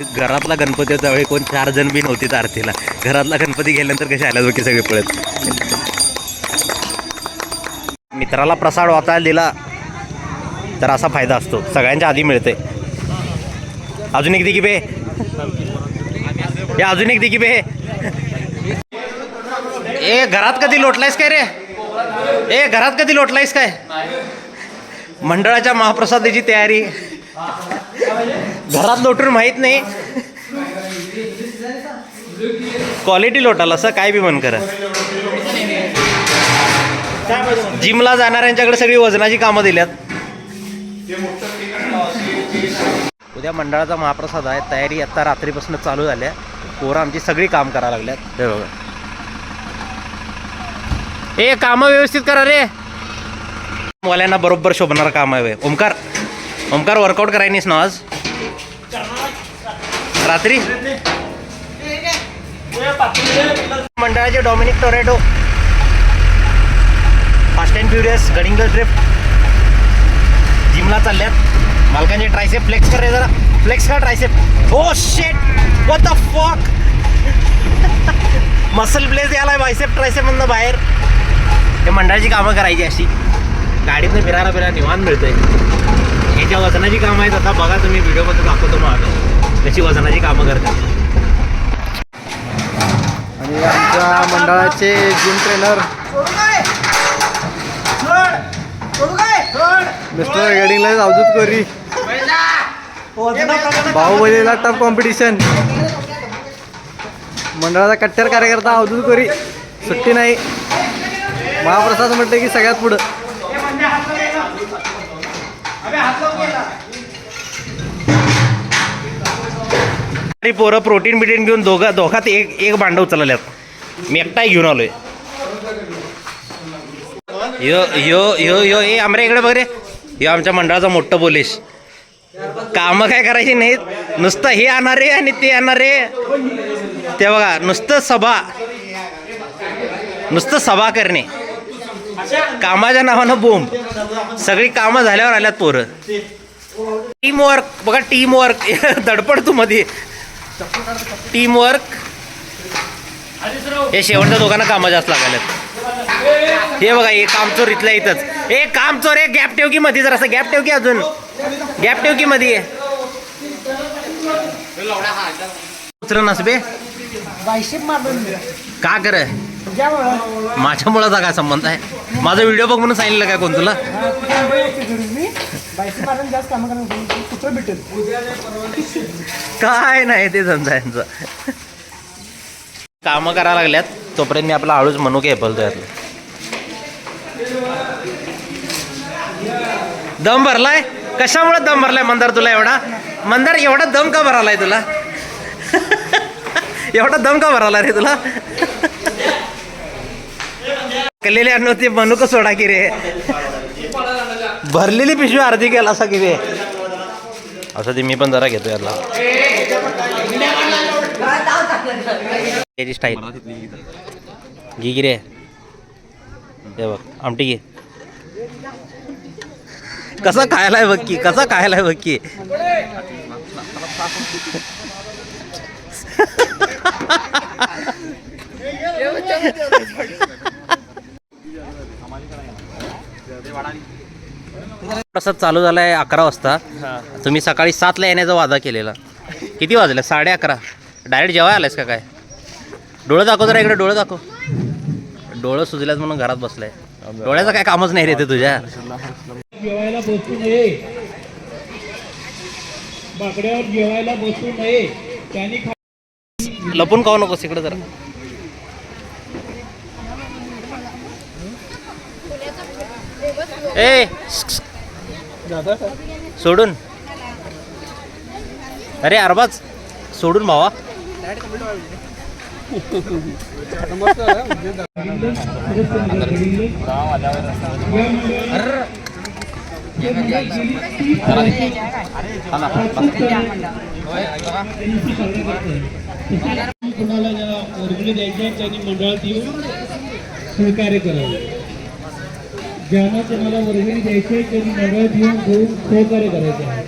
घरातला गणपती होता वेळी कोण 4 जण बी नव्हती आरतीला. घरातला गणपती गेल्यानंतर कसे आल्यात बाकी सगळे पळत. मित्राला प्रसाद वाचायला दिला तर असा फायदा असतो, सगळ्यांच्या आधी मिळते. अजून एक दिकी बे, हे अजून एक दिकी बे. ए घरात कधी लोटलायस काय रे? ए घरात कधी लोटलायस काय? मंडळाच्या महाप्रसादाची तयारी घरात लोटून माहीत नाही, क्वालिटी लोटाल असं काय बी मन करा. जिमला जाणाऱ्यांच्याकडे सगळी वजनाची कामं दिल्यात. उद्या मंडळाचा महाप्रसाद आहे, तयारी आता रात्रीपासून चालू झाल्या. पोरं आमची सगळी काम करायला लागल्यात. हे बघा, ए कामं व्यवस्थित करा रे. मुलांना बरोबर शोभणार काम आहे. ओमकार वर्कआउट करायनीस ना आज रात्री? मंडळाचे Dominic Toretto fast and furious गडिंग ड्रिफ्ट जिमला चालल्यात. मालकांचे ट्रायसेप फ्लेक्स कर रे जरा, फ्लेक्स कर tricep. Oh shit, what the फक. मसल प्लेस यायला बायसेप ट्रायसेप मधनं बाहेर. हे मंडळाची कामं करायची अशी गाडीतनं फिरायला निवांत मिळतंय. ह्याच्या वजनाची कामं आहेत. आता बघा तुम्ही व्हिडिओमध्ये दाखवतो मग आम्ही त्याची वजनाची कामं करतात. आणि आमच्या मंडळाचे जिम ट्रेनर मिस्टर गडिंगला अवधूत कोरी, बाहुबलीला टफ कॉम्पिटिशन. मंडळाचा कट्टर कार्यकर्ता अवधूत कोरी, सुट्टी नाही. महाप्रसाद म्हटलं की सगळ्यात पुढं. पोरं प्रोटीन बिटीन घेऊन दोघात एक भांडं उचलल्यात. मी एकटाही घेऊन आलोय. यो यो यो यो ए आमरे इकडे बघ रे. यो आमच्या मंडळाचा मोठं पोलीस. कामं काय करायची नाहीत, नुसतं हे आणणार रे आणि ते आणणार रे. ते बघा, नुसतं सभा करणे, कामाच्या नावानं बोंब. सगळी कामं झाल्यावर आल्यात पोरं. टीमवर्क बघा, टीमवर्क. धडपड तू मध्ये टीमवर्क. हे शेवटच्या दोघांना कामं जास्त लागायला. हे बघा, हे कामचोर इथल्या इथंच. हे कामचोर आहे. गॅप ठेव की मध्ये, जरा असं गॅप ठेव की, अजून गॅप ठेव की मध्ये. नसबे का कर माझ्यामुळं काय संबंध आहे? माझा व्हिडिओ बघ म्हणून सांगितलं काय कोण तुला? काय नाही ते समजायचं. कामं करायला लागल्यात तोपर्यंत मी आपला हळूच म्हणू की बोलतो यातलं. दम भरलाय? कशामुळे दम भरलाय मंदार तुला एवढा? मंदार एवढा दम का भरालाय तुला? एवढा दम का भराला रे तुला? कलेले अन्न ते म्हणू का सोडा की रे. भरलेली पिशवी अर्धी केला असा की रे. असं ते मी पण जरा घेतो याला. स्टाईल घे की रे. हे बघ आमटी घे. कसा खायलाय बघ की, कसा खायलाय बघ की. प्रसाद चालू झालाय 11 वाजता. तुम्ही सकाळी 7ला येण्याचा वादा केलेला. किती वाजले? 11:30. डायरेक्ट जेवाय आलायस का काय? डोळं दाखव जरा इकडे, डोळं दाखव. डोळं सुजल्यात म्हणून घरात बसलाय. डोळ्याचं काय कामच नाही रे ते तुझ्या. जेवायला बसू नये, बाकड्यावर जेवायला बसू नये. त्यांनी लपून खाऊ नकोस इकडे जरा. ए सोडून, अरे अरबाज सोडून भावा. कोणाला वर्गणी द्यायचे त्यांनी मंडळात येऊन सहकार्य करावे. ज्यांना कोणाला वर्गणी द्यायचे त्यांनी मंडळात येऊन सहकार्य करायचे आहे.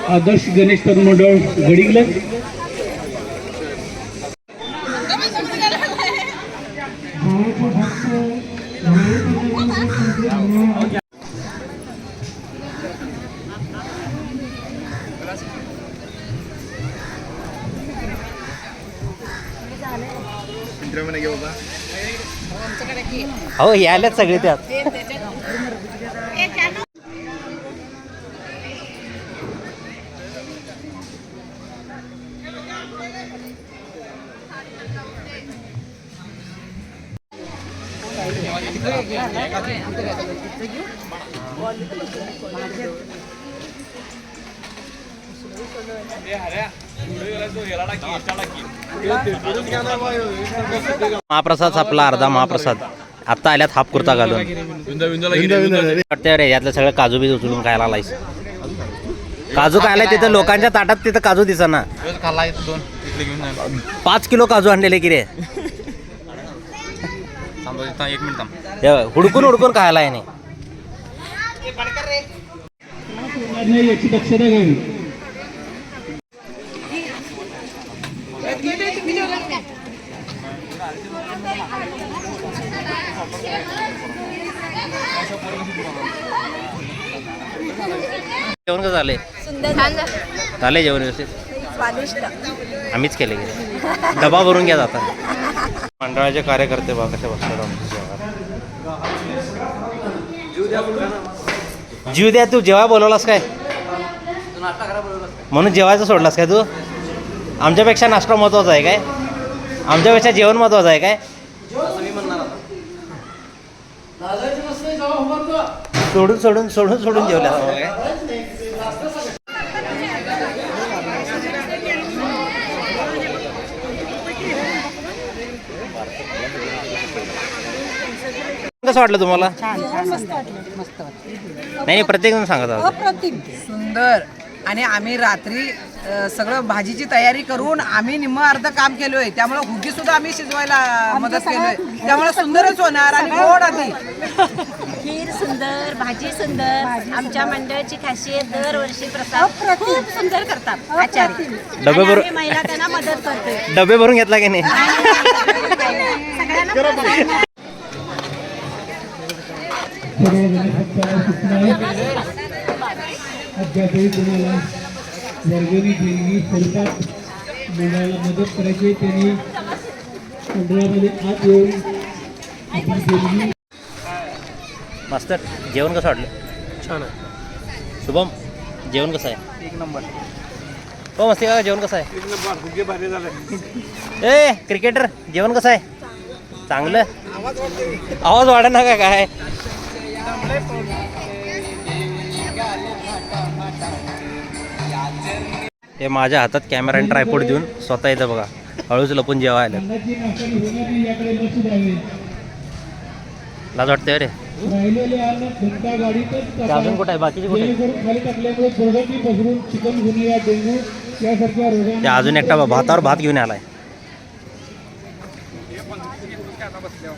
आदर्श गणेश तरुण मंडळ गडिंग्लज हो यायलाच सगळे त्यात. महाप्रसाद आपला अर्धा महाप्रसाद आत्ता आल्यात हाफ कुर्ता घालून. वाटतंय रे यातलं सगळं काजू बीज उचलून खायला आलायस. काजू खायला तिथं लोकांच्या ताटात तिथं काजू दिसना. 5 किलो काजू आणलेले की रे. एक मिनिट थांब. हुडकून हुडकून खायला आहे नाही. याची दक्षता घ्यावी. जेवण कसं झाले? झाले जेवण व्यवस्थित? स्वादिष्ट. आम्हीच केले गेले. डबा भरून घ्या जाता. मंडळाचे कार्यकर्ते बघा कसे बसतात आमच्या जेवणात. जीव द्या. तू जेव्हा बोलवलास काय म्हणून जेवायचं सोडलास काय तू? आमच्यापेक्षा नाश्ता महत्वाचा आहे काय? आमच्यापेक्षा जेवण महत्वाचं आहे काय? सोडून सोडून सोडून सोडून जेवल्या काय? कसं वाटलं तुम्हाला? नाही प्रत्येक जण सांगत आहोत. अप्रतिम सुंदर. आणि आम्ही रात्री सगळं भाजीची तयारी करून आम्ही निम्म अर्ध काम केलोय. त्यामुळे हुगी सुद्धा आम्ही शिजवायला मदत केलोय. त्यामुळे सुंदरच होणार आणि गोड आधी. खीर सुंदर, भाजी सुंदर. आमच्या मंडळाची खासियत दरवर्षी प्रसाद खूप सुंदर करतात आचार्य. डबे भरून आम्ही महिला त्यांना मदत करतोय. डबे भरून घेतला की नाही? सगळ्यांना अद्यापही तुम्हाला वर्गणी देणगी स्वरूपात मंडळाला मदत करायची. त्यांनी मंडळामध्ये आत येऊन आपली देणगी. मास्तर जेवण कसं वाटलं? छान आहे. शुभम जेवण कसं आहे? 1 नंबर. हो मस्ती का जेवण कसं आहे? 1 नंबर. फुगे भारी झाले. ए क्रिकेटर जेवण कसं आहे? चांगलं. आवाज वाढा ना का काय? हे माझ्या हातात कॅमेरा आणि ट्रायपॉड देऊन स्वतः येतं बघा. हळूच लपून जेव्हा आलं. अन्नाची नाश्ता होणारी याकडे लक्ष द्यावे. लाज वाटते रे. राहिलेले अन्न घंटा गाडीतच ते अजून कुठे आहे? बाकीचे कुठे आहे? जेणेकरून खाली टाकल्यामुळे दुर्गंधी पसरून चिकनगुनिया, डेंग्यू यासारख्या ते रोगांना अजून एकटा भातावर भात घेऊन आलाय.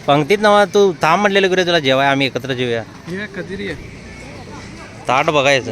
पंक्तीत नवा तू थांब म्हटलेलं गुरे तुला जेवाय. आम्ही एकत्र जेवूया. कधी रे ताट बघायचं.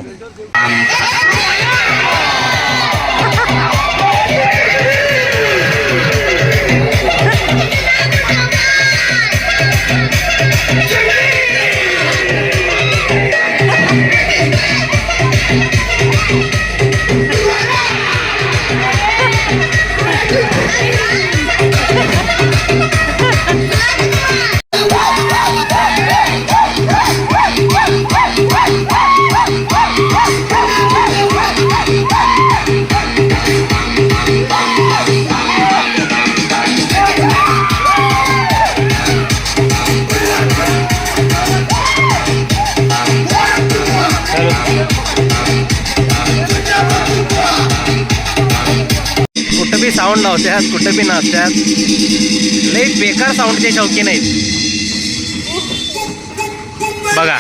कुठं बी साऊंड लावत्यात, कुठं बी नाचत्यात. लई बेकार साऊंडचे शौकीन आहेत बघा.